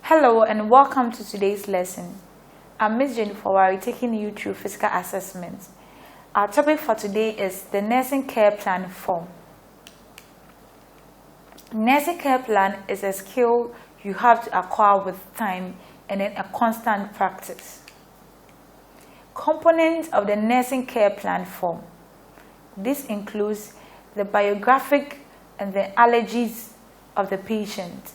Hello and welcome to today's lesson. I'm Ms. Jennifer Wari, taking you through physical assessment. Our topic for today is the nursing care plan form. Nursing care plan is a skill you have to acquire with time and then a constant practice. Components of the nursing care plan form. This includes the biographic and the allergies of the patient,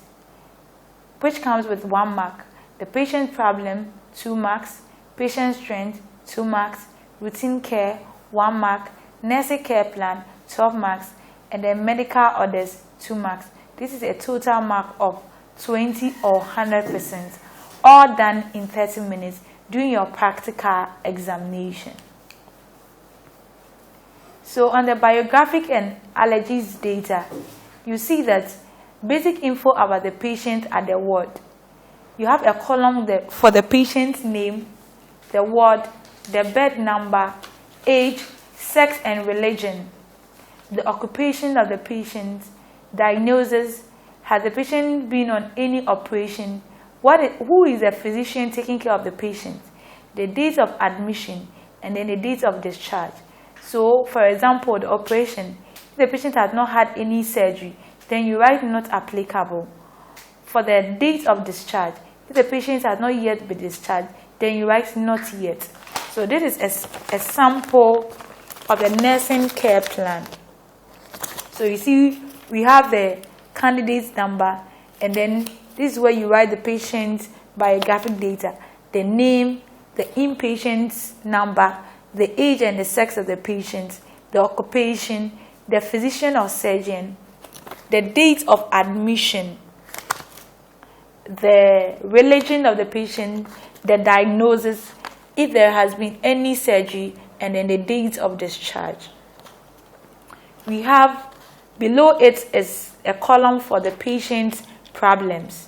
which comes with 1 mark, the patient problem 2 marks, patient strength 2 marks, routine care 1 mark, nursing care plan 12 marks, and then medical orders 2 marks. This is a total mark of 20 or 100%, all done in 30 minutes during your practical examination. So on the biographic and allergies data, you see that basic info about the patient at the ward. You have a column for the patient's name, the ward, the bed number, age, sex and religion, the occupation of the patient, diagnosis, has the patient been on any operation, who is the physician taking care of the patient, the date of admission, and then the date of discharge. So, for example, the operation, if the patient has not had any surgery, then you write not applicable. For the date of discharge, if the patient has not yet been discharged, then you write not yet. So this is a sample of the nursing care plan. So you see, we have the candidate's number, and then this is where you write the patient's biographic data, the name, the inpatient's number, the age and the sex of the patient, the occupation, the physician or surgeon, the date of admission, the religion of the patient, the diagnosis, if there has been any surgery, and then the date of discharge. We have below it is a column for the patient's problems.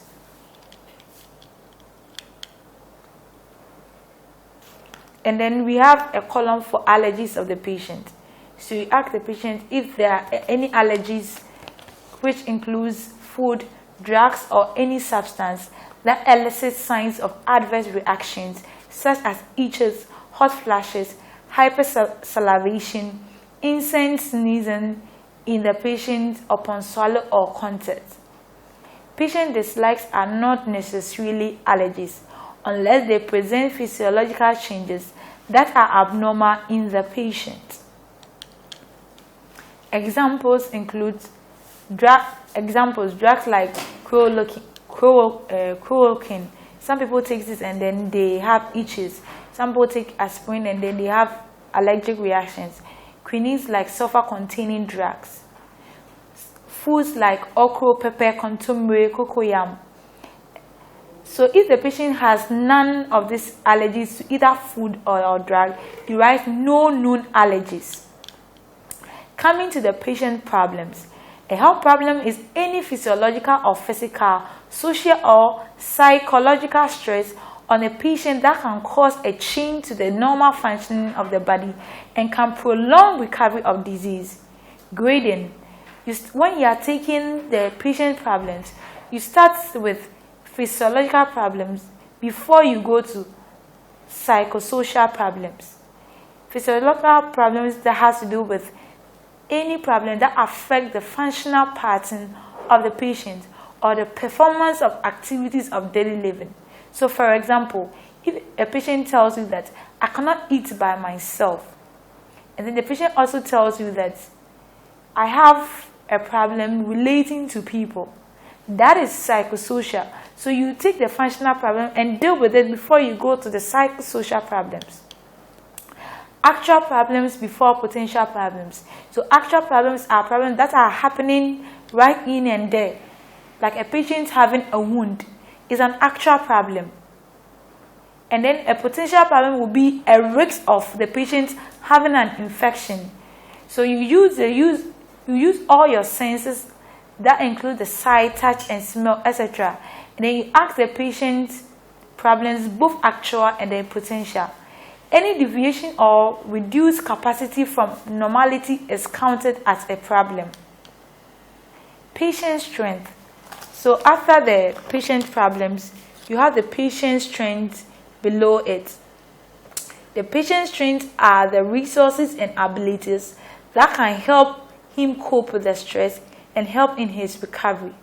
And then we have a column for allergies of the patient. So you ask the patient if there are any allergies, which includes food, drugs, or any substance that elicits signs of adverse reactions such as itches, hot flashes, hypersalivation, instant sneezing in the patient upon swallow or contact. Patient dislikes are not necessarily allergies unless they present physiological changes that are abnormal in the patient. Examples include drugs like chloroquine. Some people take this and then they have itches. Some people take aspirin and then they have allergic reactions. Quinines like sulfur-containing drugs. Foods like okra, pepper, contumely, cocoyam. So if the patient has none of these allergies to either food or drug, you write no known allergies. Coming to the patient problems. A health problem is any physiological or physical, social or psychological stress on a patient that can cause a change to the normal functioning of the body and can prolong recovery of disease. Grading. When you are taking the patient problems, you start with physiological problems before you go to psychosocial problems. Physiological problems that has to do with any problem that affect the functional pattern of the patient or the performance of activities of daily living. So for example, if a patient tells you that I cannot eat by myself, and then the patient also tells you that I have a problem relating to people, that is psychosocial. So you take the functional problem and deal with it before you go to the psychosocial problems. Actual problems before potential problems. So actual problems are problems that are happening right in and there. Like a patient having a wound is an actual problem. And then a potential problem will be a risk of the patient having an infection. So you use all your senses that include the sight, touch and smell, etc. And then you ask the patient problems, both actual and then potential. Any deviation or reduced capacity from normality is counted as a problem. Patient strength. So after the patient problems, you have the patient's strengths below it. The patient's strengths are the resources and abilities that can help him cope with the stress and help in his recovery.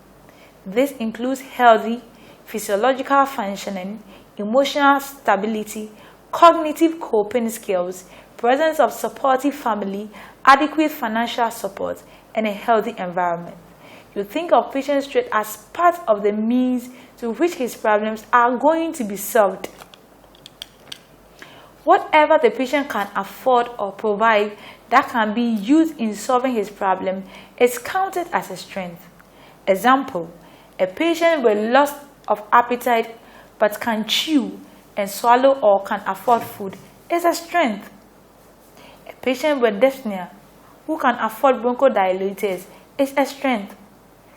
This includes healthy physiological functioning, emotional stability, cognitive coping skills, presence of supportive family, adequate financial support, and a healthy environment. You think of patient strength as part of the means to which his problems are going to be solved. Whatever the patient can afford or provide that can be used in solving his problem is counted as a strength. Example, a patient with loss of appetite but can chew and swallow or can afford food is a strength. A patient with dyspnea who can afford bronchodilators is a strength.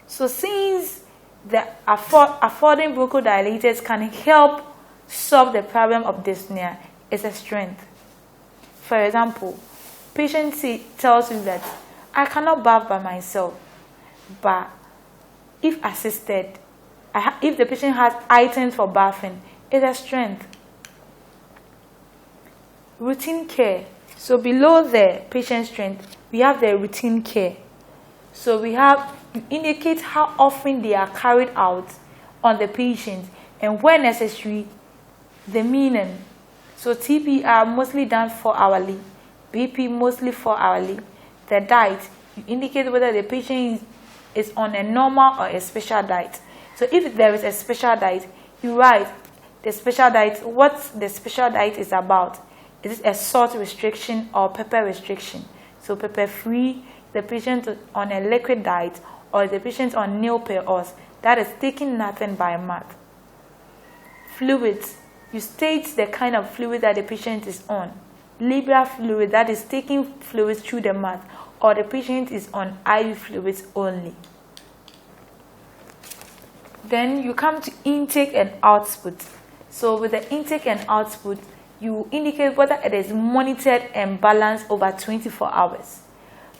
So since the affording bronchodilators can help solve the problem of dyspnea, is a strength. For example, patient tells you that I cannot bath by myself, but if assisted, if the patient has items for bathing, it's a strength. Routine care. So below the patient strength, we have the routine care. So we have to indicate how often they are carried out on the patient and where necessary, the meaning. So TB are mostly done 4 hourly, BP mostly 4 hourly. The diet, you indicate whether the patient is on a normal or a special diet. So if there is a special diet, you write the special diet, what the special diet is about. Is it a salt restriction or pepper restriction? So pepper free, the patient on a liquid diet, or the patient on nil per os, that is taking nothing by mouth. Fluids, you state the kind of fluid that the patient is on. Liberal fluid, that is taking fluids through the mouth, or the patient is on IV fluids only. Then you come to intake and output. So with the intake and output, you indicate whether it is monitored and balanced over 24 hours.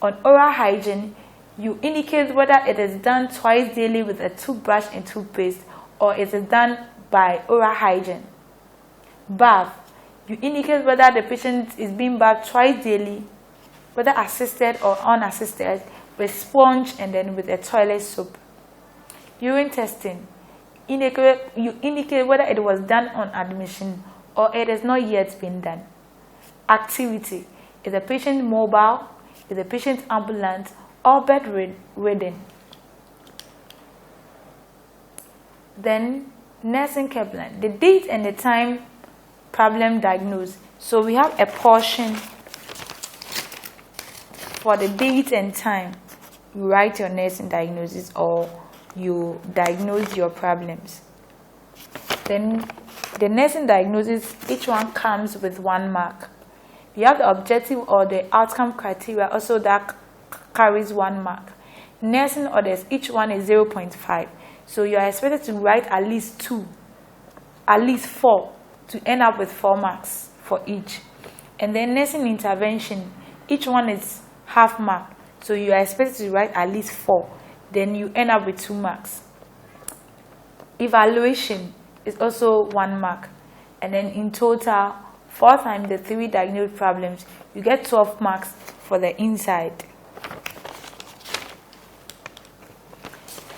On oral hygiene, you indicate whether it is done twice daily with a toothbrush and toothpaste, or it is done by oral hygiene. Bath, you indicate whether the patient is being bathed twice daily, whether assisted or unassisted, with sponge and then with a toilet soap. Urine testing, you indicate whether it was done on admission or it has not yet been done. Activity, is the patient mobile, is the patient ambulant, or bedridden? Then nursing care plan, the date and the time problem diagnosed. So we have a portion for the date and time. You write your nursing diagnosis or you diagnose your problems. Then the nursing diagnosis, each one comes with 1 mark. You have the objective or the outcome criteria also that carries 1 mark. Nursing orders, each one is 0.5. So you are expected to write at least 2, at least 4 to end up with 4 marks for each. And then nursing intervention, each one is half mark. So you are expected to write at least 4. Then you end up with 2 marks. Evaluation is also 1 mark. And then in total, 4 times the 3 diagnosed problems, you get 12 marks for the inside.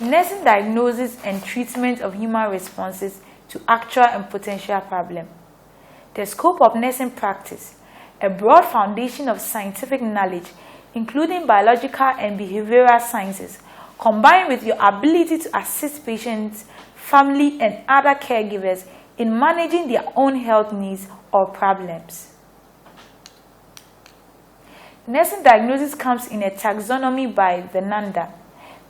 Nursing diagnosis and treatment of human responses to actual and potential problem. The scope of nursing practice, a broad foundation of scientific knowledge, including biological and behavioral sciences, combined with your ability to assist patients, family, and other caregivers in managing their own health needs or problems. Nursing diagnosis comes in a taxonomy by Venanda.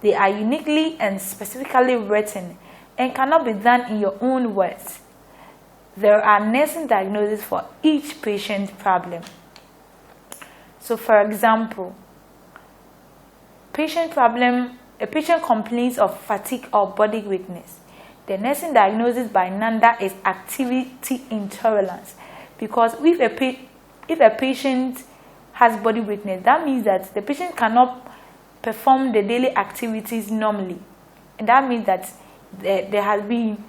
They are uniquely and specifically written and cannot be done in your own words. There are nursing diagnoses for each patient problem. So for example, a patient complains of fatigue or body weakness. The nursing diagnosis by Nanda is activity intolerance, because if a patient has body weakness, that means that the patient cannot perform the daily activities normally, and that means that there has been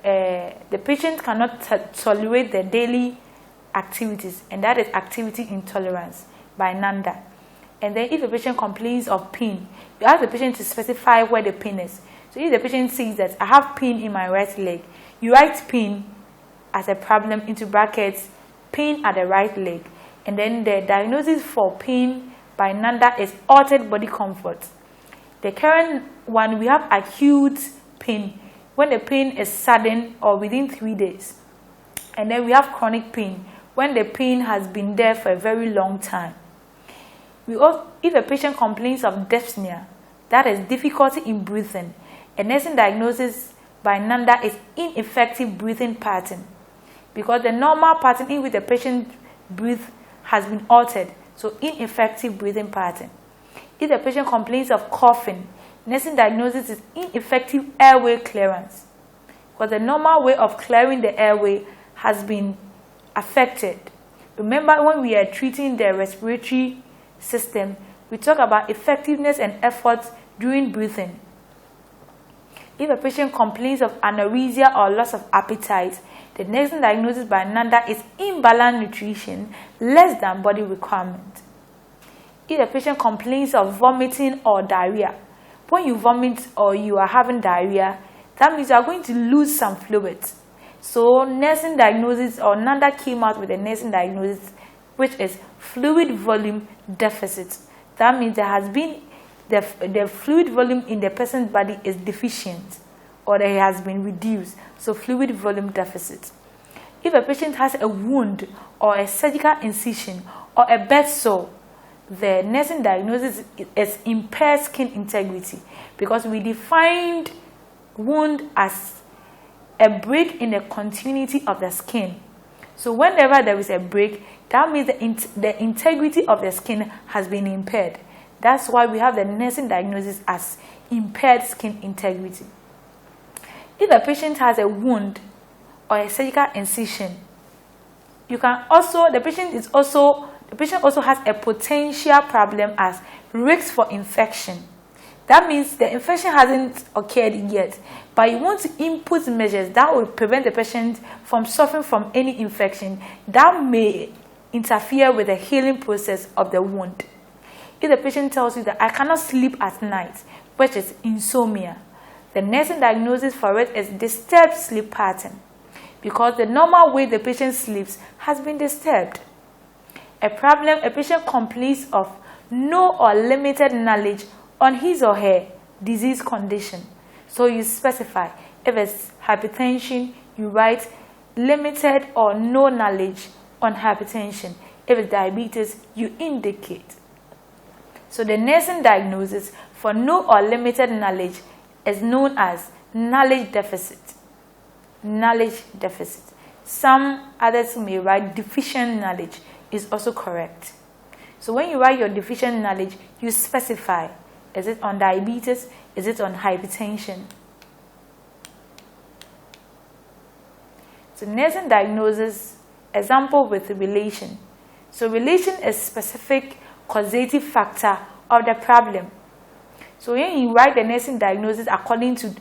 the patient cannot tolerate the daily activities, and that is activity intolerance by NANDA. And then if the patient complains of pain, you ask the patient to specify where the pain is. So if the patient says that I have pain in my right leg, you write pain as a problem into brackets, pain at the right leg. And then the diagnosis for pain by NANDA is altered body comfort. The current one, we have acute pain, when the pain is sudden or within 3 days. And then we have chronic pain, when the pain has been there for a very long time. If a patient complains of dyspnea, that is difficulty in breathing, a nursing diagnosis by NANDA is ineffective breathing pattern, because the normal pattern in which the patient breathes has been altered, so ineffective breathing pattern. If the patient complains of coughing, nursing diagnosis is ineffective airway clearance, because the normal way of clearing the airway has been affected. Remember, when we are treating the respiratory system, we talk about effectiveness and effort during breathing. If a patient complains of anorexia or loss of appetite, the nursing diagnosis by NANDA is imbalanced nutrition, less than body requirement. If the patient complains of vomiting or diarrhea, when you vomit or you are having diarrhea, that means you are going to lose some fluids. So nursing diagnosis, or NANDA came out with a nursing diagnosis which is fluid volume deficit. That means there has been the fluid volume in the person's body is deficient, or it has been reduced. So fluid volume deficit. If a patient has a wound or a surgical incision or a bed sore, the nursing diagnosis is impaired skin integrity, because we defined wound as a break in the continuity of the skin. So whenever there is a break, that means the integrity of the skin has been impaired. That's why we have the nursing diagnosis as impaired skin integrity. If a patient has a wound or a surgical incision, the patient also has a potential problem as risk for infection. That means the infection hasn't occurred yet, but you want to input measures that will prevent the patient from suffering from any infection that may interfere with the healing process of the wound. If the patient tells you that I cannot sleep at night, which is insomnia, the nursing diagnosis for it is disturbed sleep pattern, because the normal way the patient sleeps has been disturbed. A patient complains of no or limited knowledge on his or her disease condition. So you specify. If it's hypertension, you write limited or no knowledge on hypertension. If it's diabetes, you indicate. So the nursing diagnosis for no or limited knowledge is known as knowledge deficit. Knowledge deficit. Some others may write deficient knowledge is also correct. So when you write your deficient knowledge, you specify. Is it on diabetes? Is it on hypertension? So nursing diagnosis, example with relation. So relation is specific causative factor of the problem. So when you write the nursing diagnosis according to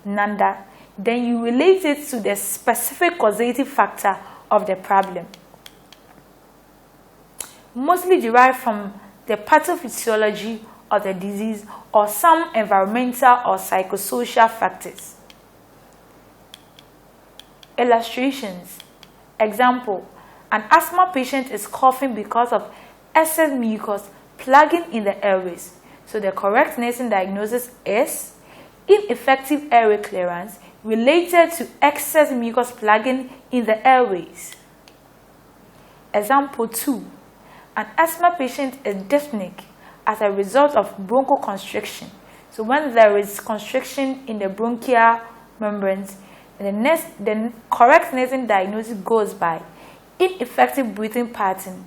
NANDA, then you relate it to the specific causative factor of the problem. Mostly derived from the pathophysiology of the disease or some environmental or psychosocial factors. Illustrations. Example, an asthma patient is coughing because of excess mucus plugging in the airways. So the correct nursing diagnosis is ineffective airway clearance related to excess mucus plugging in the airways. Example 2. An asthma patient is dyspneic as a result of bronchoconstriction. So when there is constriction in the bronchial membranes, the correct nursing diagnosis goes by ineffective breathing pattern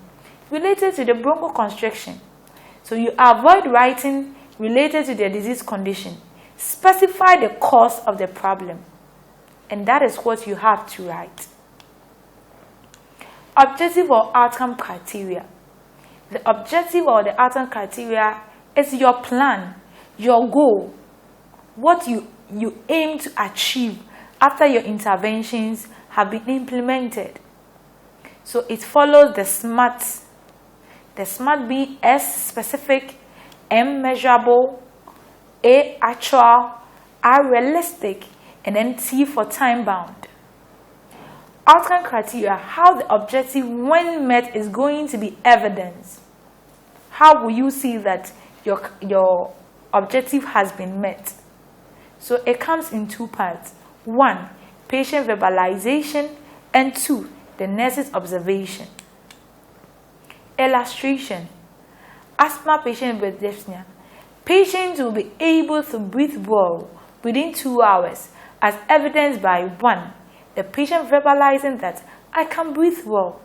related to the bronchoconstriction. So you avoid writing related to the disease condition. Specify the cause of the problem. And that is what you have to write. Objective or outcome criteria. The objective or the outcome criteria is your plan, your goal, what you aim to achieve after your interventions have been implemented. So it follows the SMART. The SMART being S specific, M measurable, A actual, R realistic, and then T for time bound. Outcome criteria: how the objective when met is going to be evidenced. How will you see that your objective has been met? So it comes in two parts. 1, patient verbalization, and 2, the nurse's observation. Illustration: asthma patient with dyspnea. Patients will be able to breathe well within 2 hours, as evidenced by 1, the patient verbalizing that I can breathe well,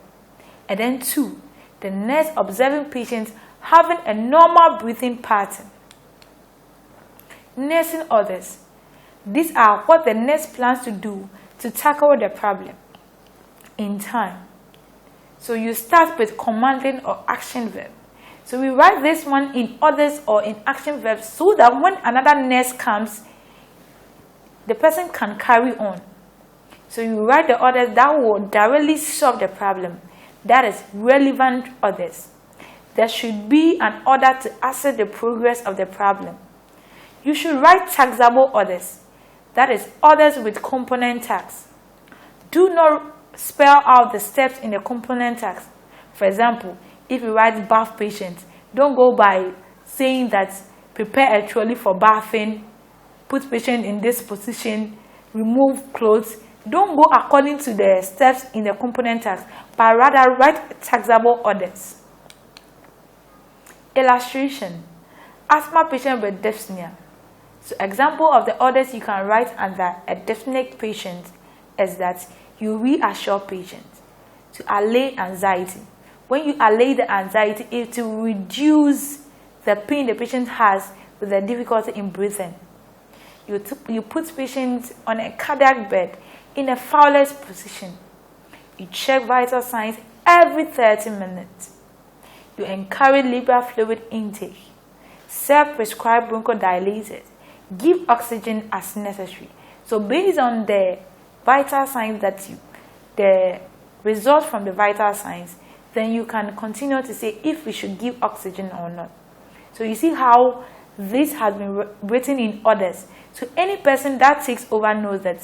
and then 2, the nurse observing patients having a normal breathing pattern. Nursing others. These are what the nurse plans to do to tackle the problem in time. So you start with commanding or action verb. So we write this one in others or in action verbs so that when another nurse comes, the person can carry on. So you write the others that will directly solve the problem. That is relevant others. There should be an order to assess the progress of the problem. You should write taxable others. That is others with component tax. Do not spell out the steps in the component tax. For example, if you write bath patient, don't go by saying that prepare a trolley for bathing, put patient in this position, remove clothes. Don't go according to the steps in the component tax, but rather write taxable orders. Illustration: asthma patient with dyspnea. So example of the orders you can write under a dyspneic patient is that you reassure patients to allay anxiety. When you allay the anxiety, it will reduce the pain the patient has with the difficulty in breathing. You put patients on a cardiac bed in a Fowler's position. You check vital signs every 30 minutes. You encourage liberal fluid intake. Self-prescribe bronchodilators. Give oxygen as necessary. So based on the vital signs the result from the vital signs, then you can continue to say if we should give oxygen or not. So you see how this has been written in orders. So any person that takes over knows that,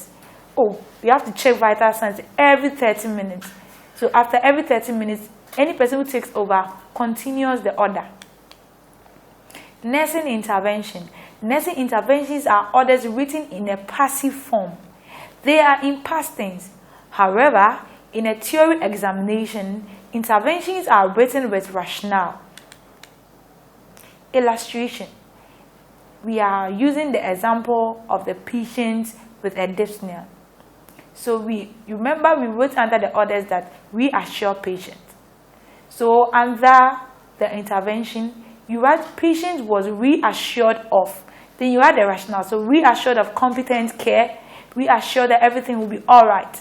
oh, we have to check vital signs every 30 minutes. So after every 30 minutes, any person who takes over continues the order. Nursing intervention. Nursing interventions are orders written in a passive form. They are in past tense. However, in a theory examination, interventions are written with rationale. Illustration. We are using the example of the patient with a dyspnea. So you remember we wrote under the orders that reassure patient. So under the intervention, you write patient was reassured of. Then you add the rationale. So reassured of competent care, reassured that everything will be all right.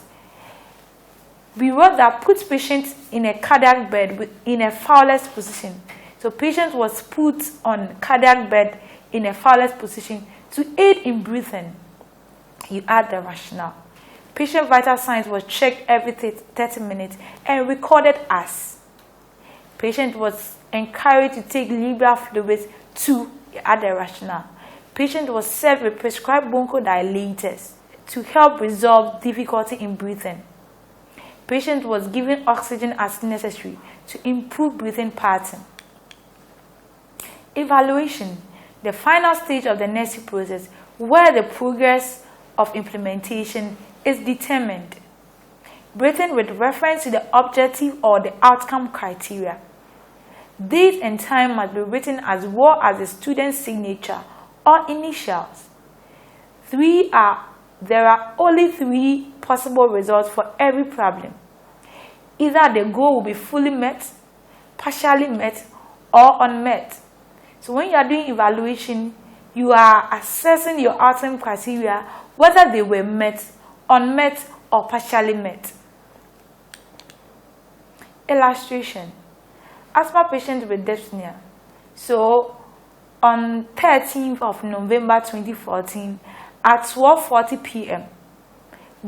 We wrote that put patient in a cardiac bed in a Fowler's position. So patient was put on cardiac bed in a Fowler's position to aid in breathing. You add the rationale. Patient vital signs was checked every 30 minutes and recorded as. Patient was encouraged to take liberal fluids to add the rationale. Patient was served with prescribed bronchodilators to help resolve difficulty in breathing. Patient was given oxygen as necessary to improve breathing pattern. Evaluation, the final stage of the nursing process where the progress of implementation is determined. Written with reference to the objective or the outcome criteria. Date and time must be written as well as the student's signature or initials. There are only 3 possible results for every problem. Either the goal will be fully met, partially met, or unmet. So when you are doing evaluation, you are assessing your outcome criteria, whether they were met, unmet, or partially met. Illustration. Asthma patient with dyspnea. So on 13th of November 2014 at 12:40 p.m.,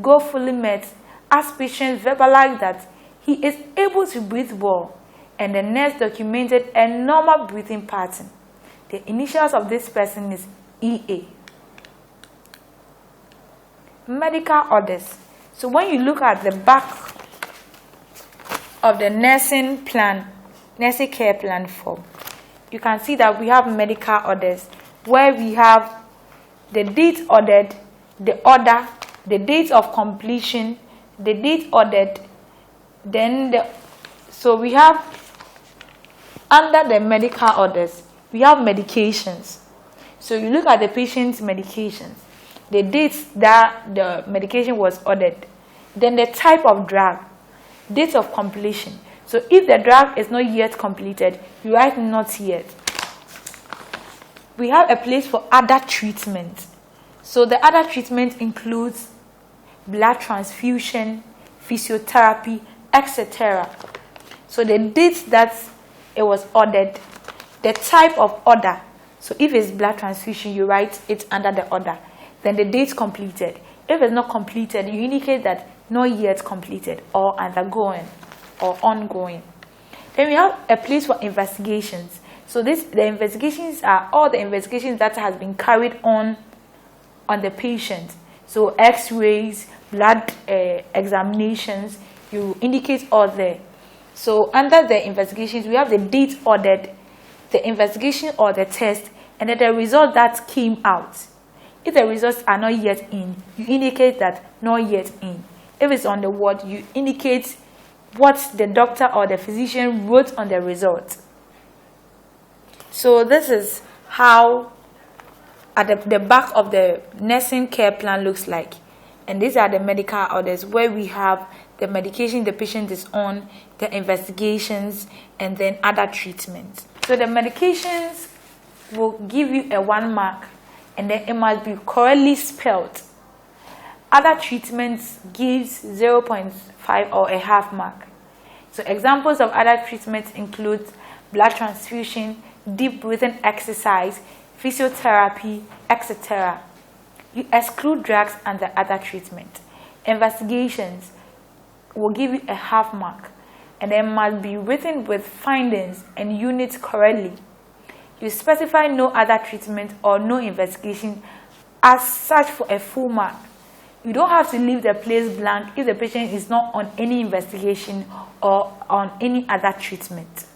go fully met as patients verbalize that he is able to breathe well, and the nurse documented a normal breathing pattern. The initials of this person is EA. Medical orders. So when you look at the back of the nursing care plan form, you can see that we have medical orders where we have the date ordered, the order, the date of completion, the date ordered, so we have under the medical orders, we have medications. So you look at the patient's medications, the dates that the medication was ordered, then the type of drug, date of completion. So if the drug is not yet completed, you write not yet. We have a place for other treatment. So the other treatment includes blood transfusion, physiotherapy, etc. So the date that it was ordered, the type of order. So if it's blood transfusion, you write it under the order. Then the date completed. If it's not completed, you indicate that not yet completed or undergoing or ongoing. Then we have a place for investigations. So the investigations are all the investigations that has been carried on the patient. So X-rays, blood examinations, you indicate all there. So under the investigations, we have the date ordered, the investigation or the test, and then the result that came out. If the results are not yet in, you indicate that not yet in. If it's on the ward, you indicate what the doctor or the physician wrote on the result. So this is how at the back of the nursing care plan looks like. And these are the medical orders where we have the medication the patient is on, the investigations, and then other treatments. So the medications will give you a 1 mark, and then it must be correctly spelled. Other treatments gives 0.5 or a half mark. So examples of other treatments include blood transfusion, deep breathing exercise, physiotherapy, etc. You exclude drugs and the other treatment. Investigations will give you a half mark, and then must be written with findings and units correctly. You specify no other treatment or no investigation as such for a full mark. You don't have to leave the place blank if the patient is not on any investigation or on any other treatment.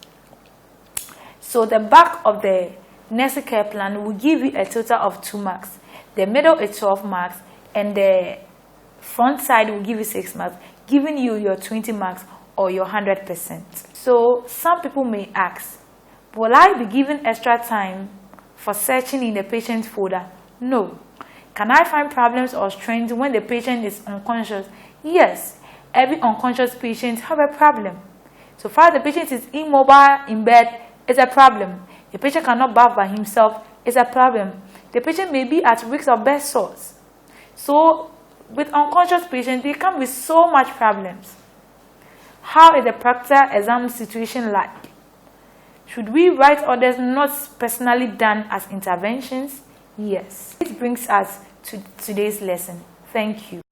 So the back of the nursing care plan will give you a total of 2 marks. The middle is 12 marks, and the front side will give you 6 marks, giving you your 20 marks or your 100%. So some people may ask, will I be given extra time for searching in the patient's folder? No. Can I find problems or strains when the patient is unconscious? Yes. Every unconscious patient have a problem. So far the patient is immobile in bed, it's a problem. The patient cannot bath by himself, it's a problem. The patient may be at risk of bed sores. So with unconscious patients, they come with so much problems. How is the practical exam situation like? Should we write orders not personally done as interventions? Yes. This brings us to today's lesson. Thank you.